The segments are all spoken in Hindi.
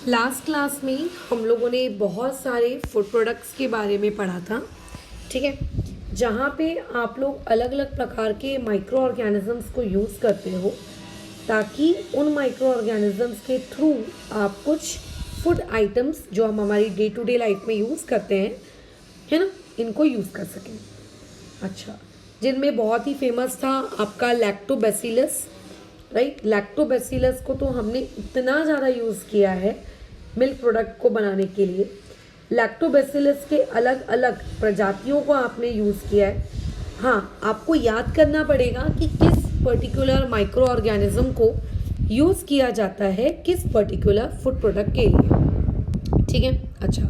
लास्ट क्लास में हम लोगों ने बहुत सारे फूड प्रोडक्ट्स के बारे में पढ़ा था। ठीक है, जहाँ पे आप लोग अलग अलग प्रकार के माइक्रो ऑर्गेनिजम्स को यूज़ करते हो ताकि उन माइक्रो ऑर्गेनिजम्स के थ्रू आप कुछ फूड आइटम्स जो हम हमारी डे टू डे लाइफ में यूज़ करते हैं, है ना, इनको यूज़ कर सकें। अच्छा, जिनमें बहुत ही फेमस था आपका लैक्टोबैसिलस, राइट। लैक्टोबैसिलस को तो हमने इतना ज़्यादा यूज़ किया है मिल्क प्रोडक्ट को बनाने के लिए। लैक्टोबैसिलस के अलग अलग प्रजातियों को आपने यूज़ किया है। हाँ, आपको याद करना पड़ेगा कि किस पर्टिकुलर माइक्रो ऑर्गेनिज्म को यूज़ किया जाता है किस पर्टिकुलर फूड प्रोडक्ट के लिए। ठीक है। अच्छा,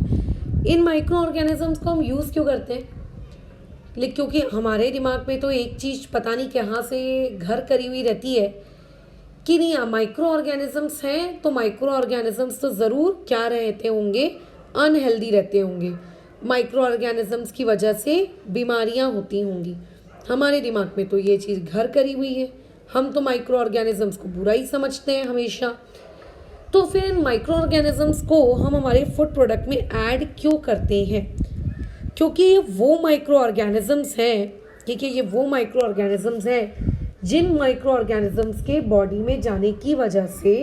इन माइक्रो ऑर्गेनिजम्स को हम यूज़ क्यों करते हैं? लेकिन क्योंकि हमारे दिमाग में तो एक चीज़ पता नहीं कहाँ से घर करी हुई रहती है कि नहीं, माइक्रो ऑर्गेनिजम्स हैं तो माइक्रो ऑर्गेनिजम्स तो ज़रूर क्या रहते होंगे, अनहेल्दी रहते होंगे। माइक्रो ऑर्गेनिजम्स की वजह से बीमारियां होती होंगी। हमारे दिमाग में तो ये चीज़ घर करी हुई है। हम तो माइक्रो ऑर्गेनिजम्स को बुरा ही समझते हैं हमेशा। तो फिर इन माइक्रो ऑर्गेनिजम्स को हम हमारे फूड प्रोडक्ट में ऐड क्यों करते हैं? क्योंकि ये वो माइक्रो ऑर्गेनिजम्स हैं, ठीक है, ये वो माइक्रो ऑर्गेनिजम्स हैं जिन माइक्रो ऑर्गेनिजम्स के बॉडी में जाने की वजह से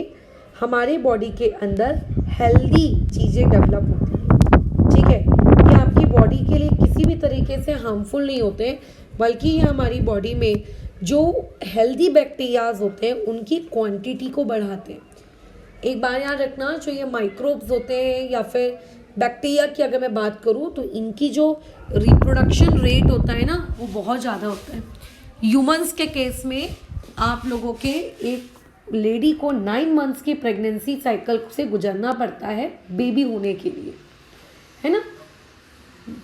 हमारे बॉडी के अंदर हेल्दी चीज़ें डेवलप होती हैं। ठीक है, ये आपकी बॉडी के लिए किसी भी तरीके से हार्मफुल नहीं होते, बल्कि ये हमारी बॉडी में जो हेल्दी बैक्टीरियाज होते हैं उनकी क्वांटिटी को बढ़ाते हैं। एक बार याद रखना, जो ये माइक्रोब्स होते हैं या फिर बैक्टीरिया की अगर मैं बात करूँ तो इनकी जो रिप्रोडक्शन रेट होता है ना, वो बहुत ज़्यादा होता है। ह्यूमंस के केस में आप लोगों के एक लेडी को 9 मंथ्स की प्रेगनेंसी साइकिल से गुजरना पड़ता है बेबी होने के लिए, है ना।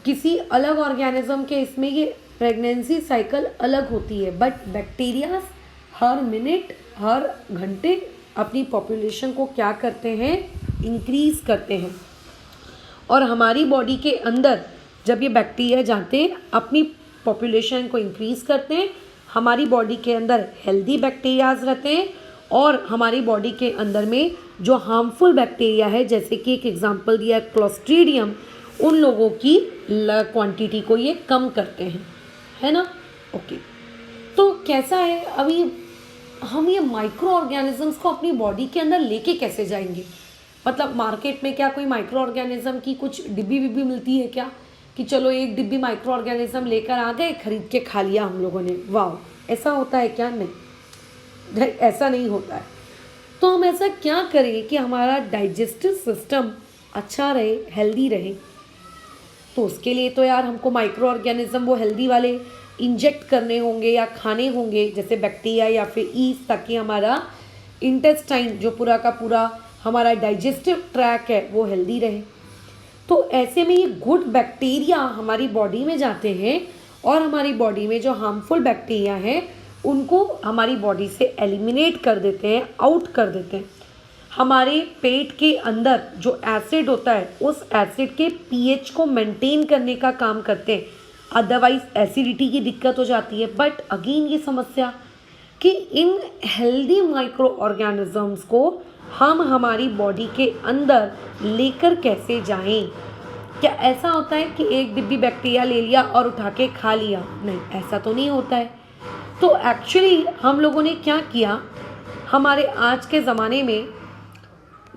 किसी अलग ऑर्गेनिज्म के इसमें ये प्रेगनेंसी साइकिल अलग होती है, बट बैक्टीरिया हर मिनट हर घंटे अपनी पॉपुलेशन को क्या करते हैं, इंक्रीज करते हैं। और हमारी बॉडी के अंदर जब ये बैक्टीरिया जाते हैं अपनी पॉपुलेशन को इंक्रीज करते हैं, हमारी बॉडी के अंदर हेल्दी बैक्टीरियाज रहते हैं और हमारी बॉडी के अंदर में जो हार्मफुल बैक्टीरिया है, जैसे कि एक एग्जांपल दिया क्लोस्ट्रीडियम, उन लोगों की क्वांटिटी को ये कम करते हैं, है ना। ओके, तो कैसा है अभी हम ये माइक्रो ऑर्गेनिजम्स को अपनी बॉडी के अंदर लेके कैसे जाएंगे? मतलब मार्केट में क्या कोई माइक्रो ऑर्गेनिज्म की कुछ डिब्बी विब्बी मिलती है क्या कि चलो एक डिब्बी माइक्रो ऑर्गेनिज्म लेकर आ गए, खरीद के खा लिया हम लोगों ने, वाह, ऐसा होता है क्या? नहीं, ऐसा नहीं होता है। तो हम ऐसा क्या करें कि हमारा डाइजेस्टिव सिस्टम अच्छा रहे, हेल्दी रहे? तो उसके लिए तो यार हमको माइक्रो ऑर्गेनिज्म वो हेल्दी वाले इंजेक्ट करने होंगे या खाने होंगे, जैसे बैक्टीरिया या फिर ईस्ट, ताकि हमारा इंटेस्टाइन जो पूरा का पूरा हमारा डाइजेस्टिव ट्रैक है वो हेल्दी रहे। तो ऐसे में ये गुड बैक्टीरिया हमारी बॉडी में जाते हैं और हमारी बॉडी में जो हार्मफुल बैक्टीरिया हैं उनको हमारी बॉडी से एलिमिनेट कर देते हैं, आउट कर देते हैं। हमारे पेट के अंदर जो एसिड होता है उस एसिड के पीएच को मेंटेन करने का काम करते हैं, अदरवाइज एसिडिटी की दिक्कत हो जाती है। बट अगेन ये समस्या कि इन हेल्दी माइक्रो ऑर्गेनिजम्स को हम हमारी बॉडी के अंदर लेकर कैसे जाएं? क्या ऐसा होता है कि एक डिब्बी बैक्टीरिया ले लिया और उठा के खा लिया? नहीं, ऐसा तो नहीं होता है। तो एक्चुअली हम लोगों ने क्या किया, हमारे आज के ज़माने में,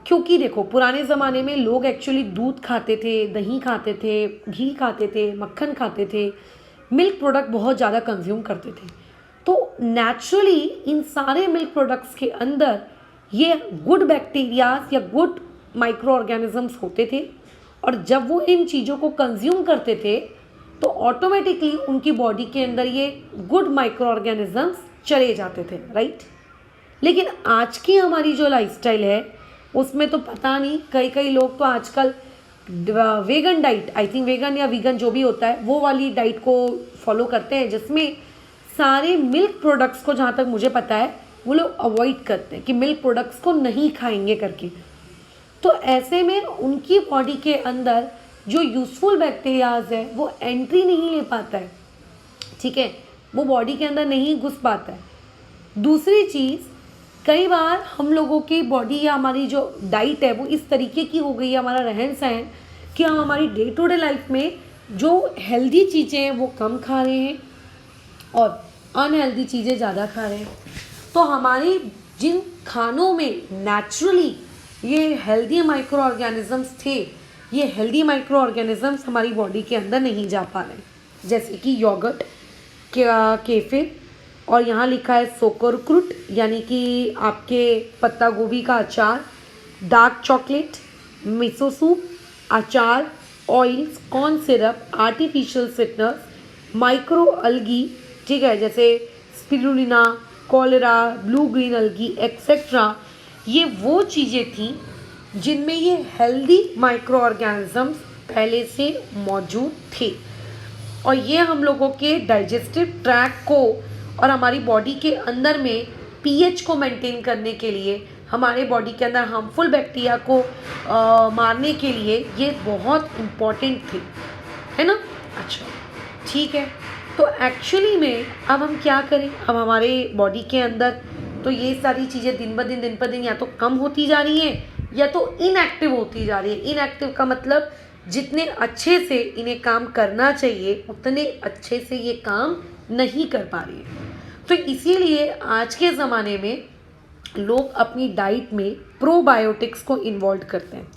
क्योंकि देखो पुराने ज़माने में लोग एक्चुअली दूध खाते थे, दही खाते थे, घी खाते थे, मक्खन खाते थे, मिल्क प्रोडक्ट बहुत ज़्यादा कंज्यूम करते थे। तो नेचुरली इन सारे मिल्क प्रोडक्ट्स के अंदर ये गुड बैक्टीरियाज या गुड माइक्रो ऑर्गेनिजम्स होते थे, और जब वो इन चीज़ों को कंज्यूम करते थे तो ऑटोमेटिकली उनकी बॉडी के अंदर ये गुड माइक्रो ऑर्गेनिजम्स चले जाते थे, राइट। लेकिन आज की हमारी जो लाइफस्टाइल है उसमें तो पता नहीं, कई लोग तो आजकल vegan diet, I think vegan या वीगन जो भी होता है वो वाली डाइट को फॉलो करते हैं, जिसमें सारे मिल्क प्रोडक्ट्स को, जहाँ तक मुझे पता है, वो लोग अवॉइड करते हैं कि मिल्क प्रोडक्ट्स को नहीं खाएंगे करके। तो ऐसे में उनकी बॉडी के अंदर जो यूज़फुल बैक्टीरियाज है वो एंट्री नहीं ले पाता है, ठीक है, वो बॉडी के अंदर नहीं घुस पाता है। दूसरी चीज़ कई बार हम लोगों की बॉडी या हमारी जो डाइट है वो इस तरीके की हो गई है, हमारा रहन सहन, कि हम हमारी डे टू डे लाइफ में जो हेल्दी चीज़ें हैं वो कम खा रहे हैं और अनहेल्दी चीज़ें ज़्यादा खा रहे हैं। तो हमारी जिन खानों में नेचुरली ये हेल्दी माइक्रो ऑर्गेनिजम्स थे, ये हेल्दी माइक्रो ऑर्गेनिजम्स हमारी बॉडी के अंदर नहीं जा पा रहे, जैसे कि योगर्ट, केफिर, और यहाँ लिखा है सोकोरक्रूट यानी कि आपके पत्ता गोभी का अचार, डार्क चॉकलेट, मिसो सूप, अचार, oils, corn syrup, artificial sweeteners, micro algae, ठीक है, जैसे spirulina, chlorella, blue green algae etcetera. ये वो चीज़ें थी जिनमें ये हेल्दी माइक्रो ऑर्गेनिजम्स पहले से मौजूद थे और ये हम लोगों के डाइजेस्टिव ट्रैक को और हमारी बॉडी के अंदर में पीएच को मेंटेन करने के लिए, हमारे बॉडी के अंदर हार्मफुल बैक्टीरिया को मारने के लिए ये बहुत इम्पॉर्टेंट थे, है ना। अच्छा, ठीक है। तो एक्चुअली में अब हम क्या करें, अब हमारे बॉडी के अंदर तो ये सारी चीज़ें दिन ब दिन या तो कम होती जा रही हैं या तो इनएक्टिव होती जा रही है। इनएक्टिव का मतलब जितने अच्छे से इन्हें काम करना चाहिए उतने अच्छे से ये काम नहीं कर पा रही है। तो इसीलिए आज के ज़माने में लोग अपनी डाइट में प्रोबायोटिक्स को इन्वॉल्व करते हैं।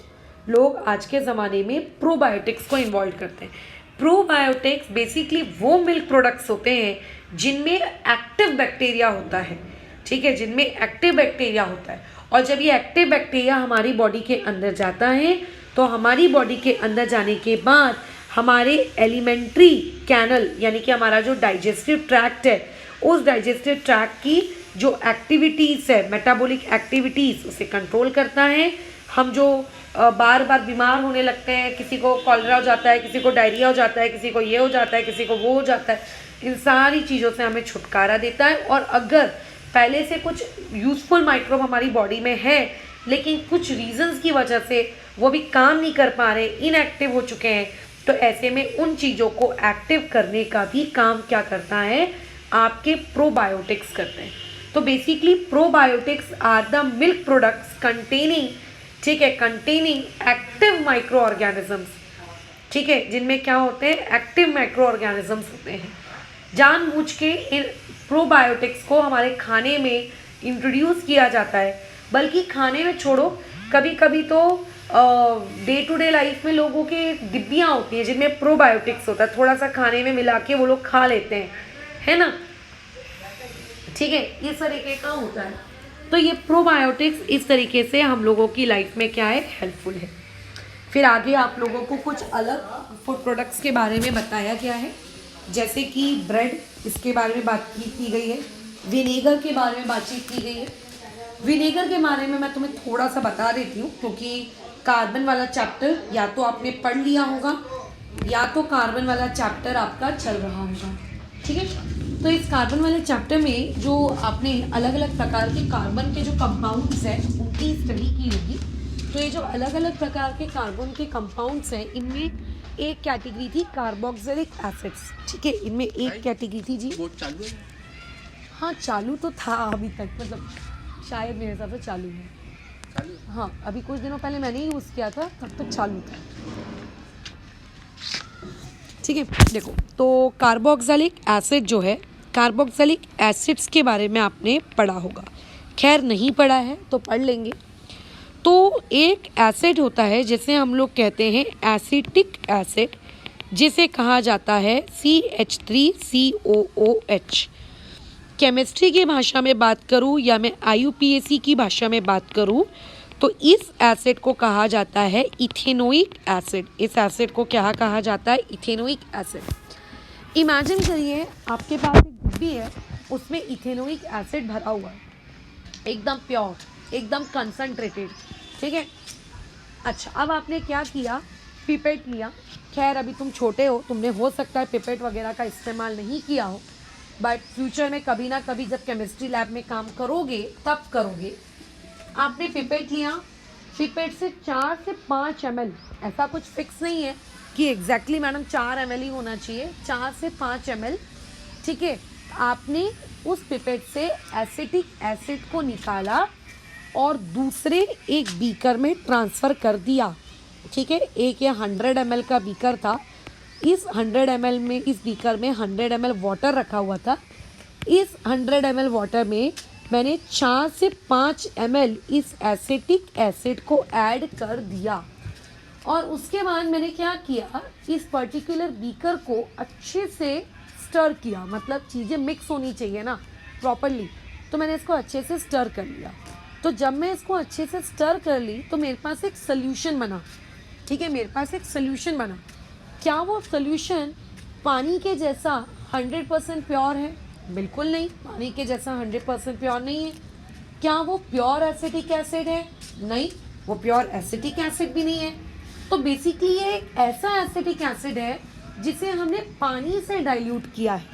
लोग आज के ज़माने में प्रोबायोटिक्स को इन्वॉल्व करते हैं। प्रोबायोटिक्स बेसिकली वो मिल्क प्रोडक्ट्स होते हैं जिनमें एक्टिव बैक्टीरिया होता है, ठीक है, जिनमें एक्टिव बैक्टीरिया होता है। और जब ये एक्टिव बैक्टीरिया हमारी बॉडी के अंदर जाता है तो हमारी बॉडी के अंदर जाने के बाद हमारे एलिमेंट्री कैनल यानी कि हमारा जो डाइजेस्टिव ट्रैक्ट है, उस डाइजेस्टिव ट्रैक्ट की जो एक्टिविटीज़ है, मेटाबॉलिक एक्टिविटीज़, उसे कंट्रोल करता है। हम जो बार बार बीमार होने लगते हैं, किसी को कॉलरा हो जाता है, किसी को डायरिया हो जाता है, किसी को ये हो जाता है, किसी को वो हो जाता है, इन सारी चीज़ों से हमें छुटकारा देता है। और अगर पहले से कुछ यूज़फुल माइक्रोब हमारी बॉडी में है लेकिन कुछ रीजंस की वजह से वो भी काम नहीं कर पा रहे, इनएक्टिव हो चुके हैं, तो ऐसे में उन चीज़ों को एक्टिव करने का भी काम क्या करता है, आपके प्रोबायोटिक्स करते हैं। तो basically probiotics are the milk products containing, ठीक है, कंटेनिंग एक्टिव माइक्रो ऑर्गेनिजम्स, ठीक है, जिनमें क्या होते हैं, एक्टिव माइक्रो ऑर्गेनिजम्स होते हैं। जानबूझ के इन प्रोबायोटिक्स को हमारे खाने में इंट्रोड्यूस किया जाता है, बल्कि खाने में छोड़ो, कभी कभी तो डे टू डे लाइफ में लोगों के डिब्बियाँ होती हैं जिनमें प्रोबायोटिक्स होता है, थोड़ा सा खाने में मिला के वो लोग खा लेते हैं, है ना, ठीक है, इस तरीके का होता है। तो ये प्रोबायोटिक्स इस तरीके से हम लोगों की लाइफ में क्या है, हेल्पफुल है। फिर आगे आप लोगों को कुछ अलग फूड प्रोडक्ट्स के बारे में बताया गया है, जैसे कि ब्रेड, इसके बारे में बात की गई है, विनेगर के बारे में बातचीत की गई है। विनेगर के बारे में मैं तुम्हें थोड़ा सा बता देती हूँ, क्योंकि कार्बन वाला चैप्टर या तो आपने पढ़ लिया होगा या तो कार्बन वाला चैप्टर आपका चल रहा होगा, ठीक है। तो इस कार्बन वाले चैप्टर में जो आपने अलग अलग प्रकार के कार्बन के जो कंपाउंड्स हैं उनकी स्टडी की होगी। तो ये जो अलग अलग प्रकार के कार्बन के कंपाउंड्स हैं, इनमें एक कैटेगरी थी कार्बोक्सिलिक एसिड्स, ठीक है, इनमें एक कैटेगरी थी जी। वो चालू है? हाँ, चालू तो था अभी तक, मतलब शायद मेरे हिसाब से चालू है। हाँ, अभी कुछ दिनों पहले मैंने यूज़ किया था, तब तक चालू था, ठीक है। देखो, तो कार्बोक्सिलिक एसिड जो है, कार्बोक्सिलिक एसिड्स के बारे में आपने पढ़ा होगा, खैर नहीं पढ़ा है तो पढ़ लेंगे। तो एक एसिड होता है जिसे हम लोग कहते हैं एसिटिक एसिड, जिसे कहा जाता है CH3COOH। केमिस्ट्री की भाषा में बात करूँ या मैं IUPAC की भाषा में बात करूँ तो इस एसिड को कहा जाता है इथेनोइक एसिड। इस एसिड को क्या कहा जाता है, इथेनोइक एसिड। इमेजिन करिए आपके पास एक डिब्बी है, उसमें इथेनोइक एसिड भरा हुआ है, एकदम प्योर, एकदम कंसनट्रेटेड, ठीक है। अच्छा, अब आपने क्या किया, पिपेट लिया। खैर अभी तुम छोटे हो, तुमने हो सकता है पिपेट वगैरह का इस्तेमाल नहीं किया हो, बट फ्यूचर में कभी ना कभी जब केमिस्ट्री लैब में काम करोगे तब करोगे। आपने पिपेट लिया, पिपेट से 4 से 5 ml, ऐसा कुछ फिक्स नहीं है कि एग्जैक्टली मैडम 4 ml ही होना चाहिए, 4 से 5 ml, ठीक है, आपने उस पिपेट से एसिटिक एसिड को निकाला और दूसरे एक बीकर में ट्रांसफ़र कर दिया। ठीक है, एक ये 100 ml का बीकर था। इस 100 ml में, इस बीकर में 100 ml वाटर रखा हुआ था। इस 100 ml वाटर में मैंने 4 से 5 ml इस एसिटिक एसिड को ऐड कर दिया और उसके बाद मैंने क्या किया, इस पर्टिकुलर बीकर को अच्छे से स्टर किया। मतलब चीज़ें मिक्स होनी चाहिए ना प्रॉपरली, तो मैंने इसको अच्छे से स्टर कर लिया। तो जब मैं इसको अच्छे से स्टर कर ली तो मेरे पास एक सोल्यूशन बना। ठीक है, मेरे पास एक सोल्यूशन बना। क्या वो सोल्यूशन पानी के जैसा 100% प्योर है? बिल्कुल नहीं, पानी के जैसा 100% प्योर नहीं है। क्या वो प्योर एसिटिक एसिड है? नहीं, वो प्योर एसिटिक एसिड भी नहीं है। तो बेसिकली ये एक ऐसा एसिटिक एसिड है जिसे हमने पानी से डाइल्यूट किया है।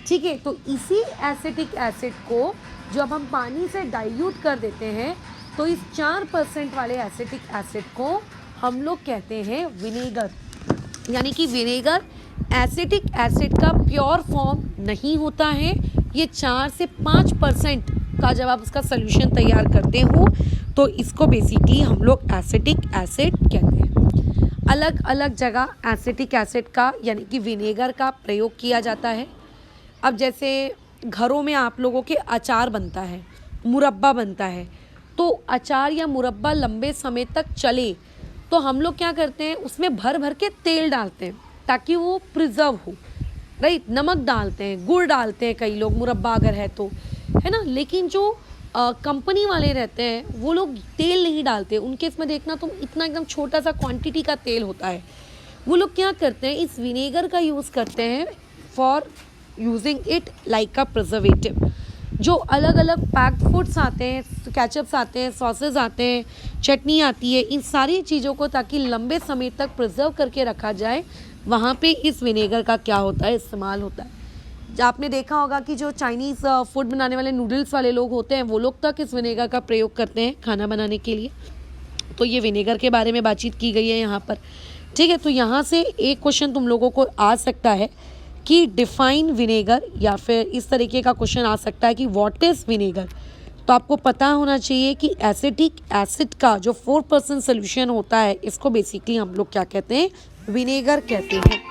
ठीक है, तो इसी एसिटिक एसिड को जब हम पानी से डाइल्यूट कर देते हैं तो इस 4% वाले एसिटिक एसिड को हम लोग कहते हैं विनेगर। यानी कि विनेगर एसिटिक एसिड का प्योर फॉर्म नहीं होता है। ये 4 से 5% का जब आप उसका सोल्यूशन तैयार करते हो तो इसको बेसिकली हम लोग एसिटिक एसिड कहते हैं। अलग अलग जगह एसिटिक एसिड का यानी कि विनेगर का प्रयोग किया जाता है। अब जैसे घरों में आप लोगों के अचार बनता है, मुरब्बा बनता है, तो अचार या मुरब्बा लंबे समय तक चले तो हम लोग क्या करते हैं, उसमें भर भर के तेल डालते हैं ताकि वो प्रिजर्व हो। राइट, नमक डालते हैं, गुड़ डालते हैं कई लोग, मुरब्बा अगर है तो, है ना। लेकिन जो कंपनी वाले रहते हैं वो लोग तेल नहीं डालते। उनके इसमें देखना तुम, इतना एकदम छोटा सा क्वांटिटी का तेल होता है। वो लोग क्या करते हैं, इस विनेगर का यूज़ करते हैं for using it like a preservative. जो अलग अलग पैक्ड फूड्स आते हैं, केचप्स आते हैं, सॉसेज आते हैं, चटनी आती है, इन सारी चीज़ों को ताकि लंबे समय तक प्रिजर्व करके रखा जाए, वहाँ पे इस विनेगर का क्या होता है, इस्तेमाल होता है। आपने देखा होगा कि जो चाइनीज़ फूड बनाने वाले नूडल्स वाले लोग होते हैं वो लोग तक इस विनेगर का प्रयोग करते हैं खाना बनाने के लिए। तो ये विनेगर के बारे में बातचीत की गई है यहाँ पर। ठीक है, तो यहाँ से एक क्वेश्चन तुम लोगों को आ सकता है कि डिफाइन विनेगर, या फिर इस तरीके का क्वेश्चन आ सकता है कि व्हाट इज़ विनेगर। तो आपको पता होना चाहिए कि एसिटिक एसिड का जो 4% सोल्यूशन होता है इसको बेसिकली हम लोग क्या कहते हैं, विनेगर कहते हैं।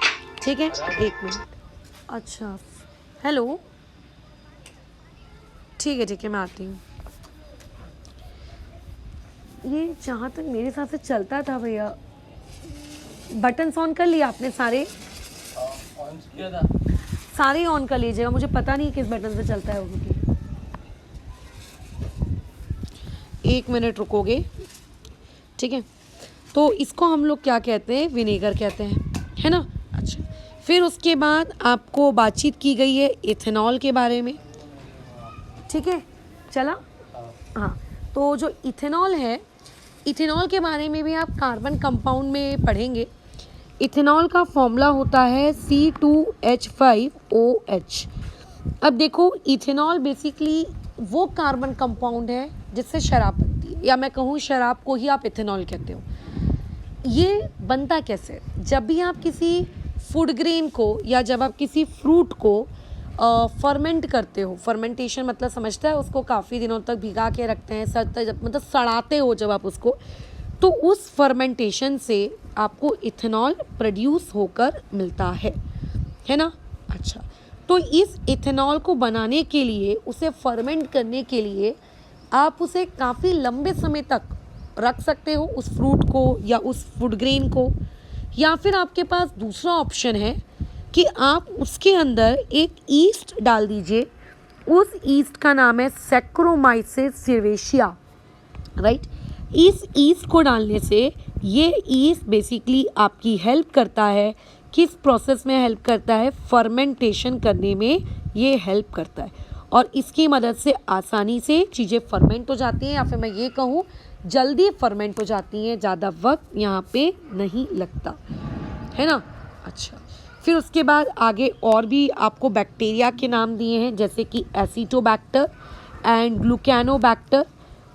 ठीक है, एक मिनट। अच्छा, हेलो, ठीक है, मैं आती हूँ। ये जहाँ तक मेरे हिसाब से चलता था भैया, बटन्स ऑन कर लिया आपने सारे? ऑन किया था, सारे ऑन कर लीजिएगा। मुझे पता नहीं किस बटन से चलता है वो। एक मिनट रुकोगे? ठीक है, तो इसको हम लोग क्या कहते हैं, विनेगर कहते हैं, है ना। अच्छा, फिर उसके बाद आपको बातचीत की गई है इथेनॉल के बारे में। ठीक है, चला। हाँ, तो जो इथेनॉल है, इथेनॉल के बारे में भी आप कार्बन कंपाउंड में पढ़ेंगे। इथेनॉल का फॉर्मूला होता है C2H5OH। अब देखो, इथेनॉल बेसिकली वो कार्बन कंपाउंड है जिससे शराब बनती है, या मैं कहूँ शराब को ही आप इथेनॉल कहते हो। ये बनता कैसे? जब भी आप किसी फूड ग्रेन को या जब आप किसी फ्रूट को फर्मेंट करते हो, फर्मेंटेशन मतलब समझता है, उसको काफ़ी दिनों तक भिगा के रखते हैं, मतलब सड़ाते हो जब आप उसको, तो उस फर्मेंटेशन से आपको इथेनॉल प्रोड्यूस होकर मिलता है ना। अच्छा, तो इस इथेनॉल को बनाने के लिए, उसे फर्मेंट करने के लिए आप उसे काफ़ी लंबे समय तक रख सकते हो, उस फ्रूट को या उस फूड ग्रेन को। या फिर आपके पास दूसरा ऑप्शन है कि आप उसके अंदर एक ईस्ट डाल दीजिए। उस ईस्ट का नाम है सैक्रोमाइसिस सर्वेशिया। राइट, इस ईस्ट को डालने से ये ईस्ट बेसिकली आपकी हेल्प करता है। किस प्रोसेस में हेल्प करता है? फर्मेंटेशन करने में ये हेल्प करता है, और इसकी मदद से आसानी से चीज़ें फर्मेंट हो जाती हैं, या फिर मैं ये कहूँ जल्दी फर्मेंट हो जाती हैं, ज़्यादा वक्त यहाँ पे नहीं लगता, है ना। अच्छा, फिर उसके बाद आगे और भी आपको बैक्टीरिया के नाम दिए हैं, जैसे कि एसिटोबैक्टर एंड ग्लूकेनोबैक्टर।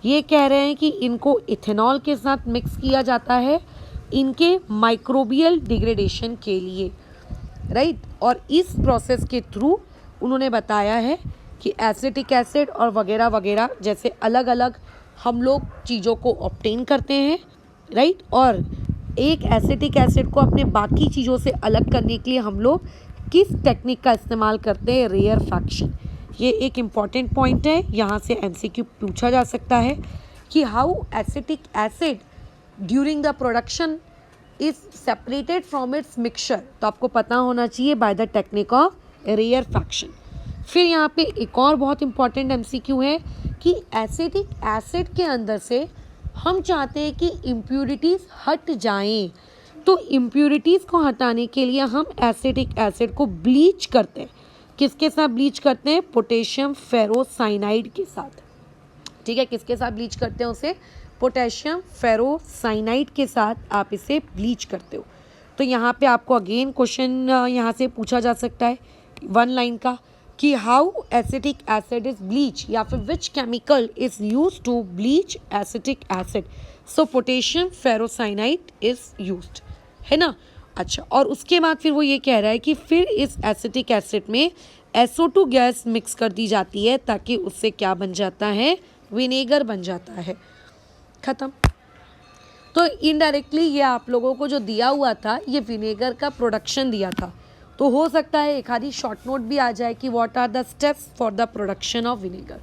ये कह रहे हैं कि इनको इथेनॉल के साथ मिक्स किया जाता है इनके माइक्रोबियल डिग्रेडेशन के लिए। राइट, और इस प्रोसेस के थ्रू उन्होंने बताया है कि एसिटिक एसिड और वगैरह वगैरह जैसे अलग अलग हम लोग चीज़ों को ऑब्टेन करते हैं, राइट। और एक एसिटिक एसिड को अपने बाकी चीज़ों से अलग करने के लिए हम लोग किस टेक्निक का इस्तेमाल करते हैं, रेयरफैक्शन। ये एक इम्पॉर्टेंट पॉइंट है, यहाँ से एमसीक्यू पूछा जा सकता है कि how acetic acid during the production is separated from its mixture. तो आपको पता होना चाहिए by the technique of rarefaction. फिर यहाँ पे एक और बहुत इंपॉर्टेंट एमसीक्यू है कि एसिटिक एसिड के अंदर से हम चाहते हैं कि इम्प्यूरिटीज़ हट जाएं, तो इम्प्यूरिटीज़ को हटाने के लिए हम एसिटिक एसिड को ब्लीच करते हैं। किसके साथ ब्लीच करते हैं, पोटेशियम फेरोसाइनाइड के साथ, ठीक है। किसके साथ ब्लीच करते हैं उसे, पोटेशियम फेरोसाइनाइड के साथ आप इसे ब्लीच करते हो। तो यहाँ पे आपको अगेन क्वेश्चन यहाँ से पूछा जा सकता है 1 लाइन का कि how acetic acid is bleach, या फिर which chemical is use to bleach acetic acid. So potassium ferrocyanide is used, है ना। अच्छा, और उसके बाद फिर वो ये कह रहा है कि फिर इस एसिटिक एसिड में SO2 गैस मिक्स कर दी जाती है ताकि उससे क्या बन जाता है, विनेगर बन जाता है। ख़त्म। तो इनडायरेक्टली ये आप लोगों को जो दिया हुआ था, ये विनेगर का प्रोडक्शन दिया था। तो हो सकता है एक आधी शॉर्ट नोट भी आ जाए कि what are the steps for the production of vinegar.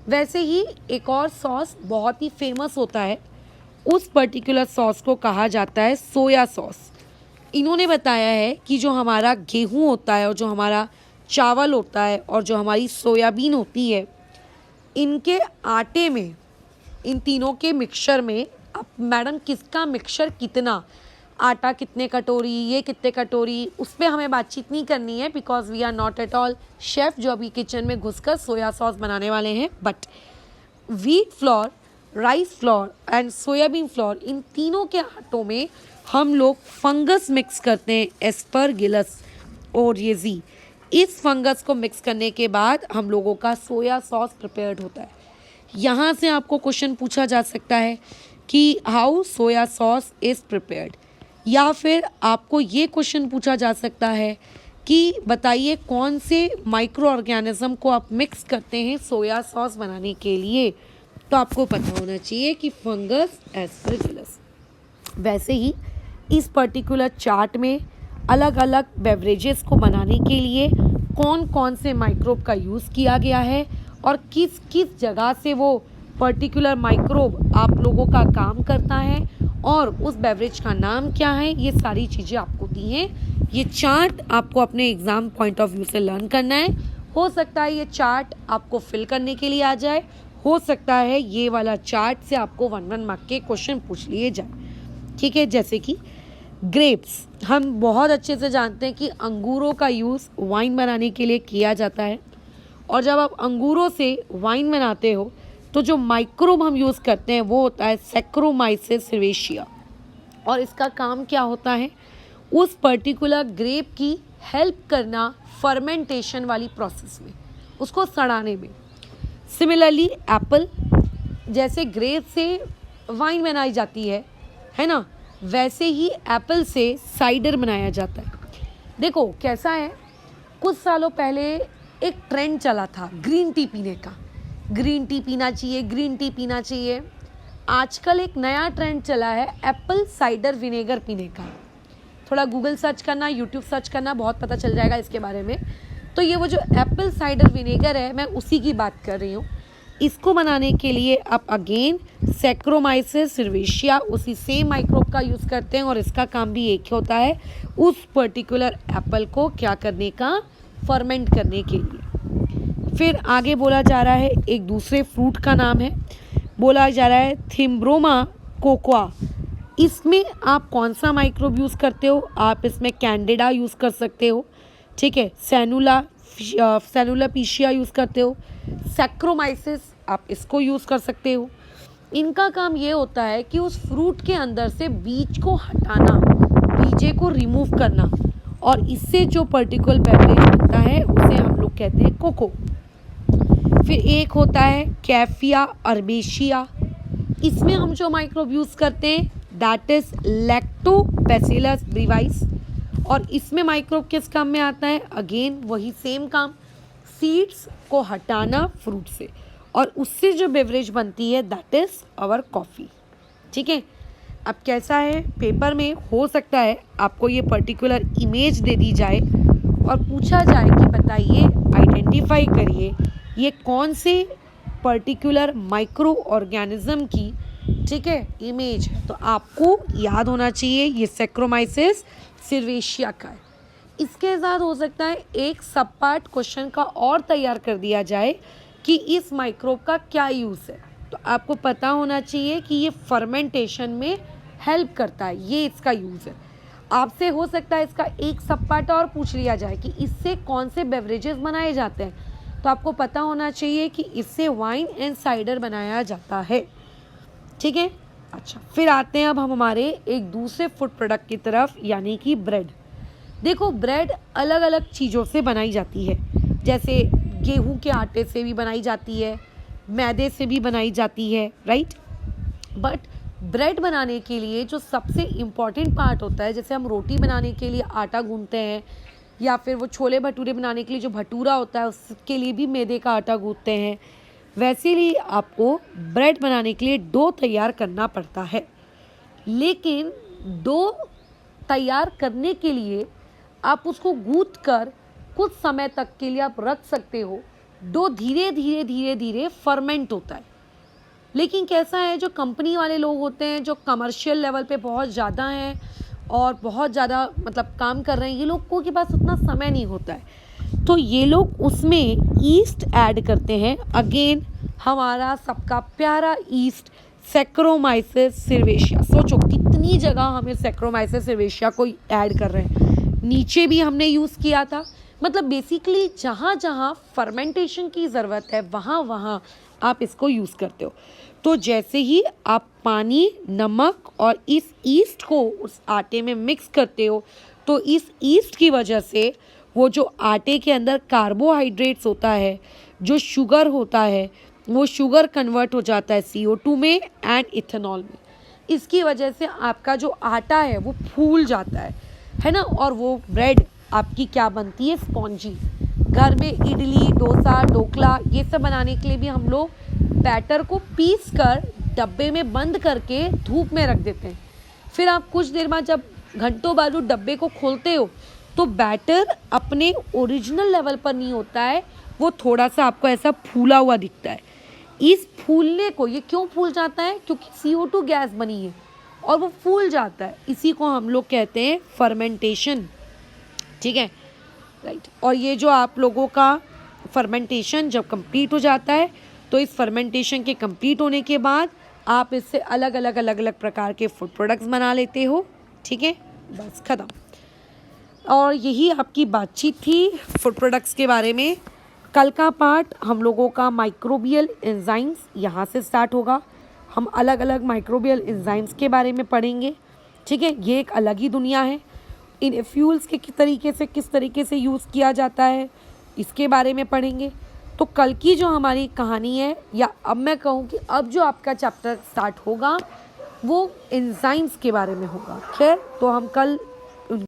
वैसे ही एक और सॉस बहुत ही फेमस होता है, उस पर्टिकुलर सॉस को कहा जाता है सोया सॉस। इन्होंने बताया है कि जो हमारा गेहूं होता है और जो हमारा चावल होता है और जो हमारी सोयाबीन होती है, इनके आटे में, इन तीनों के मिक्सचर में, अब मैडम किसका मिक्सचर कितना, आटा कितने कटोरी, ये कितने कटोरी, उस पर हमें बातचीत नहीं करनी है because we are not at all chef जो अभी किचन में घुसकर सोया सॉस बनाने वाले हैं। But wheat flour, rice flour and soybean flour, इन तीनों के आटों में हम लोग फंगस मिक्स करते हैं, एस्परगिलस और येजी। इस फंगस को मिक्स करने के बाद हम लोगों का सोया सॉस प्रिपेयर्ड होता है। यहाँ से आपको क्वेश्चन पूछा जा सकता है कि how soya sauce is prepared, या फिर आपको ये क्वेश्चन पूछा जा सकता है कि बताइए कौन से माइक्रो ऑर्गेनिज्म को आप मिक्स करते हैं सोया सॉस बनाने के लिए। तो आपको पता होना चाहिए कि फंगस, एस्परगिलस। वैसे ही इस पर्टिकुलर चार्ट में अलग अलग बेवरेजेस को बनाने के लिए कौन कौन से माइक्रोब का यूज़ किया गया है और किस किस जगह से वो पर्टिकुलर माइक्रोब आप लोगों का काम करता है और उस बेवरेज का नाम क्या है, ये सारी चीज़ें आपको दी हैं। ये चार्ट आपको अपने एग्ज़ाम पॉइंट ऑफ व्यू से लर्न करना है। हो सकता है ये चार्ट आपको फिल करने के लिए आ जाए, हो सकता है ये वाला चार्ट से आपको 1 मार्क के क्वेश्चन पूछ लिए जाए, ठीक है। जैसे कि ग्रेप्स, हम बहुत अच्छे से जानते हैं कि अंगूरों का यूज़ वाइन बनाने के लिए किया जाता है, और जब आप अंगूरों से वाइन बनाते हो तो जो माइक्रोब हम यूज़ करते हैं वो होता है सैक्रोमाइसिस सर्वेशिया। और इसका काम क्या होता है, उस पर्टिकुलर ग्रेप की हेल्प करना फर्मेंटेशन वाली प्रोसेस में, उसको सड़ाने में। सिमिलरली एप्पल, जैसे ग्रेप से वाइन बनाई जाती है ना, वैसे ही एप्पल से साइडर बनाया जाता है। देखो कैसा है, कुछ सालों पहले एक ट्रेंड चला था ग्रीन टी पीने का, ग्रीन टी पीना चाहिए, ग्रीन टी पीना चाहिए। आजकल एक नया ट्रेंड चला है एप्पल साइडर विनेगर पीने का। थोड़ा गूगल सर्च करना, यूट्यूब सर्च करना, बहुत पता चल जाएगा इसके बारे में। तो ये वो जो एप्पल साइडर विनेगर है, मैं उसी की बात कर रही हूँ। इसको बनाने के लिए आप अगेन सैक्रोमाइसिस सर्वेशिया, उसी सेम माइक्रोब का यूज़ करते हैं, और इसका काम भी एक ही होता है, उस पर्टिकुलर एप्पल को क्या करने का, फर्मेंट करने के लिए। फिर आगे बोला जा रहा है, एक दूसरे फ्रूट का नाम है, बोला जा रहा है थिम्ब्रोमा कोकोआ। इसमें आप कौन सा माइक्रोब यूज़ करते हो, आप इसमें कैंडिडा यूज़ कर सकते हो, ठीक है, सैनुलापिशिया यूज़ करते हो, सैक्रोमाइसिस आप इसको यूज़ कर सकते हो। इनका काम ये होता है कि उस फ्रूट के अंदर से बीज को हटाना, बीजे को रिमूव करना, और इससे जो पर्टिकुलर बेवरेज बनता है उसे हम लोग कहते हैं कोको। फिर एक होता है कैफिया अर्बेशिया, इसमें हम जो माइक्रोब यूज़ करते हैं दैट इज़ लैक्टोबैसिलस ब्रीवाइस, और इसमें माइक्रोब किस काम में आता है, अगेन वही सेम काम, सीड्स को हटाना फ्रूट से, और उससे जो बेवरेज बनती है दैट इज़ आवर कॉफ़ी। ठीक है, अब कैसा है, पेपर में हो सकता है आपको ये पर्टिकुलर इमेज दे दी जाए और पूछा जाए कि बताइए, आइडेंटिफाई करिए ये कौन से पर्टिकुलर माइक्रो ऑर्गेनिज्म की, ठीक है, इमेज है। तो आपको याद होना चाहिए ये सैक्रोमाइसिस सर्वेशिया का है। इसके साथ हो सकता है एक सब पार्ट क्वेश्चन का और तैयार कर दिया जाए कि इस माइक्रोब का क्या यूज़ है। तो आपको पता होना चाहिए कि ये फर्मेंटेशन में हेल्प करता है, ये इसका यूज़ है। आपसे हो सकता है इसका एक सब पार्ट और पूछ लिया जाए कि इससे कौन से बेवरेजेस बनाए जाते हैं। तो आपको पता होना चाहिए कि इससे वाइन एंड साइडर बनाया जाता है। ठीक है, अच्छा, फिर आते हैं अब हम हमारे एक दूसरे फूड प्रोडक्ट की तरफ, यानी कि ब्रेड। देखो, ब्रेड अलग अलग चीज़ों से बनाई जाती है, जैसे गेहूं के आटे से भी बनाई जाती है, मैदे से भी बनाई जाती है, राइट। बट ब्रेड बनाने के लिए जो सबसे इम्पॉर्टेंट पार्ट होता है, जैसे हम रोटी बनाने के लिए आटा गूंथते हैं, या फिर वो छोले भटूरे बनाने के लिए जो भटूरा होता है उसके लिए भी मैदे का आटा गूंथते हैं, वैसे ही आपको ब्रेड बनाने के लिए डो तैयार करना पड़ता है। लेकिन डो तैयार करने के लिए आप उसको गूंथ कर कुछ समय तक के लिए आप रख सकते हो। डो धीरे धीरे धीरे धीरे फर्मेंट होता है। लेकिन कैसा है, जो कंपनी वाले लोग होते हैं, जो कमर्शियल लेवल पे बहुत ज़्यादा हैं और बहुत ज़्यादा मतलब काम कर रहे हैं, ये लोगों के पास उतना समय नहीं होता है, तो ये लोग उसमें ईस्ट ऐड करते हैं। अगेन हमारा सबका प्यारा ईस्ट, सैक्रोमाइसिस सर्वेशिया। सोचो कितनी जगह हमें सैक्रोमाइसिस सर्वेशिया को ऐड कर रहे हैं। नीचे भी हमने यूज़ किया था। मतलब बेसिकली जहाँ जहाँ फर्मेंटेशन की ज़रूरत है वहाँ वहाँ आप इसको यूज़ करते हो। तो जैसे ही आप पानी, नमक और इस ईस्ट को उस आटे में मिक्स करते हो, तो इस ईस्ट की वजह से वो जो आटे के अंदर कार्बोहाइड्रेट्स होता है, जो शुगर होता है, वो शुगर कन्वर्ट हो जाता है CO2 में एंड इथेनॉल में। इसकी वजह से आपका जो आटा है वो फूल जाता है ना। और वो ब्रेड आपकी क्या बनती है, स्पॉन्जी। घर में इडली, डोसा, ढोकला ये सब बनाने के लिए भी हम लोग बैटर को पीस कर डब्बे में बंद करके धूप में रख देते हैं। फिर आप कुछ देर बाद जब घंटों बाद उस डब्बे को खोलते हो तो बैटर अपने ओरिजिनल लेवल पर नहीं होता है, वो थोड़ा सा आपको ऐसा फूला हुआ दिखता है। इस फूलने को, ये क्यों फूल जाता है, क्योंकि CO2 गैस बनी है और वो फूल जाता है। इसी को हम लोग कहते हैं फर्मेंटेशन। ठीक है, राइट। और ये जो आप लोगों का फर्मेंटेशन जब कंप्लीट हो जाता है, तो इस फर्मेंटेशन के कंप्लीट होने के बाद आप इससे अलग अलग प्रकार के फूड प्रोडक्ट्स बना लेते हो। ठीक है, बस ख़त्म। और यही आपकी बातचीत थी फूड प्रोडक्ट्स के बारे में। कल का पार्ट हम लोगों का माइक्रोबियल एंजाइम्स यहाँ से स्टार्ट होगा। हम अलग अलग माइक्रोबियल एंजाइम्स के बारे में पढ़ेंगे। ठीक है, ये एक अलग ही दुनिया है। इन फ्यूल्स के किस तरीके से यूज़ किया जाता है, इसके बारे में पढ़ेंगे। तो कल की जो हमारी कहानी है, या अब मैं कहूँ कि अब जो आपका चैप्टर स्टार्ट होगा वो एंजाइम्स के बारे में होगा। खैर, तो हम कल